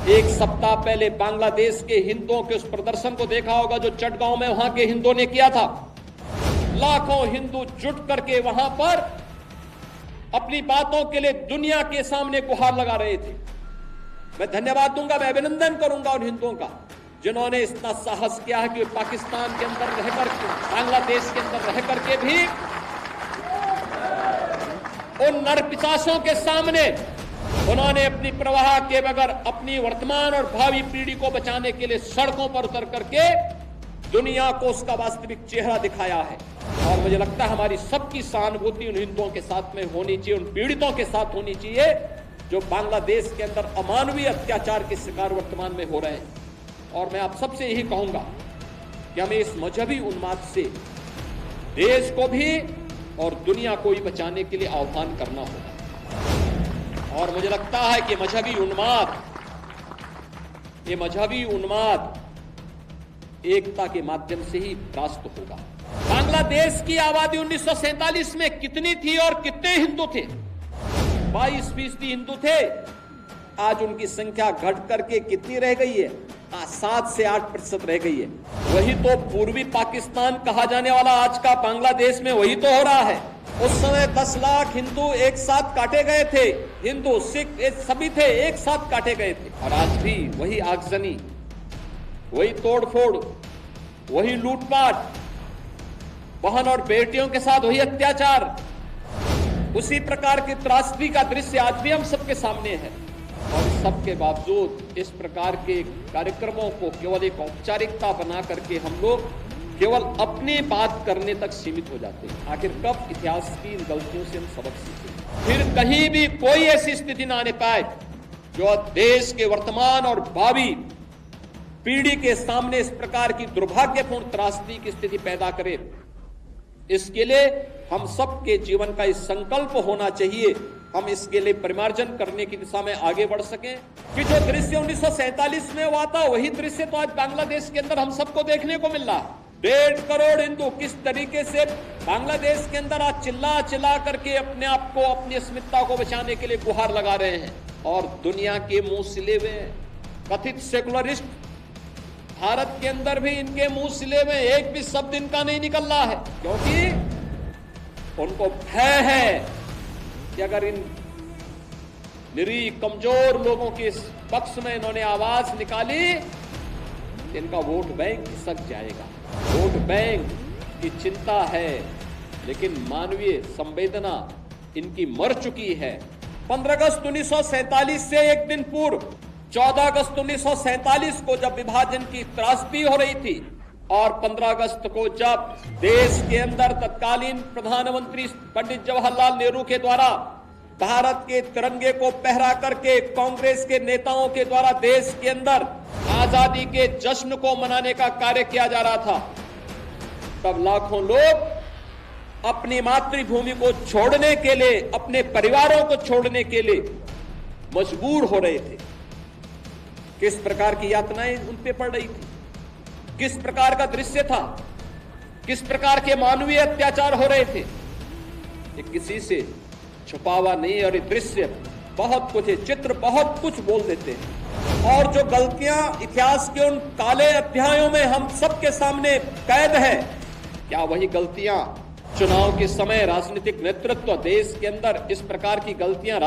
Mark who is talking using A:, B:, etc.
A: एक सप्ताह पहले बांग्लादेश के हिंदुओं के उस प्रदर्शन को देखा होगा जो चटगांव में वहां के हिंदुओं ने किया था। लाखों हिंदू जुट करके वहां पर अपनी बातों के लिए दुनिया के सामने गुहार लगा रहे थे। मैं धन्यवाद दूंगा, मैं अभिनंदन करूंगा उन हिंदुओं का जिन्होंने इतना साहस किया है कि पाकिस्तान के अंदर रहकर, बांग्लादेश के अंदर रह करके भी उन नरपिशाचों के सामने उन्होंने अपनी प्रवाह के बगैर अपनी वर्तमान और भावी पीढ़ी को बचाने के लिए सड़कों पर उतर करके दुनिया को उसका वास्तविक चेहरा दिखाया है। और मुझे लगता है हमारी सबकी सहानुभूति उन हिंदुओं के साथ में होनी चाहिए, उन पीड़ितों के साथ होनी चाहिए जो बांग्लादेश के अंदर अमानवीय अत्याचार के शिकार वर्तमान में हो रहे हैं। और मैं आप सबसे यही कहूंगा कि हमें इस मजहबी उन्माद से देश को भी और दुनिया को भी बचाने के लिए आह्वान करना होगा। और मुझे लगता है कि ये मजहबी उन्माद एकता के माध्यम से ही परास्त होगा। बांग्लादेश की आबादी 1947 में कितनी थी और कितने हिंदू थे? 22% हिंदू थे। आज उनकी संख्या घट करके कितनी रह गई है? 7 से 8% रह गई है। वही तो पूर्वी पाकिस्तान कहा जाने वाला आज का बांग्लादेश में वही तो हो रहा है। उस समय 10 लाख हिंदू एक साथ काटे गए थे। हिंदू सिख सभी थे, एक साथ काटे गए थे। और आज भी वही आगजनी, वही तोड़फोड़, वही लूटपाट, बहन और बेटियों के साथ वही अत्याचार, उसी प्रकार की त्रासदी का दृश्य आज भी हम सबके सामने है। और सबके बावजूद इस प्रकार के कार्यक्रमों को केवल एक औपचारिकता बना करके हम लोग केवल अपनी बात करने तक सीमित हो जाते हैं। आखिर कब इतिहास की इन गलतियों से हम सबक सीखें? फिर कहीं भी कोई ऐसी स्थिति ना आने पाए जो देश के वर्तमान और भावी पीढ़ी के सामने इस प्रकार की दुर्भाग्यपूर्ण त्रासदी की स्थिति पैदा करे। इसके लिए हम सबके जीवन का इस संकल्प होना चाहिए, हम इसके लिए परिमार्जन करने की दिशा में आगे बढ़ सकें कि जो दृश्य 1947 में हुआ था वही दृश्य तो आज बांग्लादेश के अंदर हम सबको देखने को मिल रहा है। 1.5 करोड़ हिंदू किस तरीके से बांग्लादेश के अंदर आज चिल्ला करके अपने आप को, अपनी अस्मिता को बचाने के लिए गुहार लगा रहे हैं। और दुनिया के मुंह सिले हुए कथित सेकुलरिस्ट भारत के अंदर भी इनके मुंह सिले हुए एक भी शब्द इनका नहीं निकल रहा है, क्योंकि उनको भय है कि अगर इन निरीह कमजोर लोगों के इस पक्ष में इन्होंने आवाज निकाली तो इनका वोट बैंक खिसक जाएगा। वोट बैंक की चिंता है, लेकिन मानवीय संवेदना इनकी मर चुकी है। 15 अगस्त 1947 से एक दिन पूर्व 14 अगस्त 1947 को जब विभाजन की त्रासदी हो रही थी और 15 अगस्त को जब देश के अंदर तत्कालीन प्रधानमंत्री पंडित जवाहरलाल नेहरू के द्वारा भारत के तिरंगे को पहरा करके कांग्रेस के नेताओं के द्वारा देश के अंदर आजादी के जश्न को मनाने का कार्य किया जा रहा था, तब लाखों लोग अपनी मातृभूमि को छोड़ने के लिए, अपने परिवारों को छोड़ने के लिए मजबूर हो रहे थे। किस प्रकार की यातनाएं उन पे पड़ रही थी, किस प्रकार का दृश्य था, किस प्रकार के मानवीय अत्याचार हो रहे थे, ये किसी से छुपा हुआ नहीं। और ये दृश्य बहुत कुछ है, चित्र बहुत कुछ बोल देते हैं। और जो गलतियां इतिहास के उन काले अध्यायों में हम सबके सामने कैद है, क्या वही गलतियां चुनाव के समय राजनीतिक नेतृत्व देश के अंदर इस प्रकार की गलतियां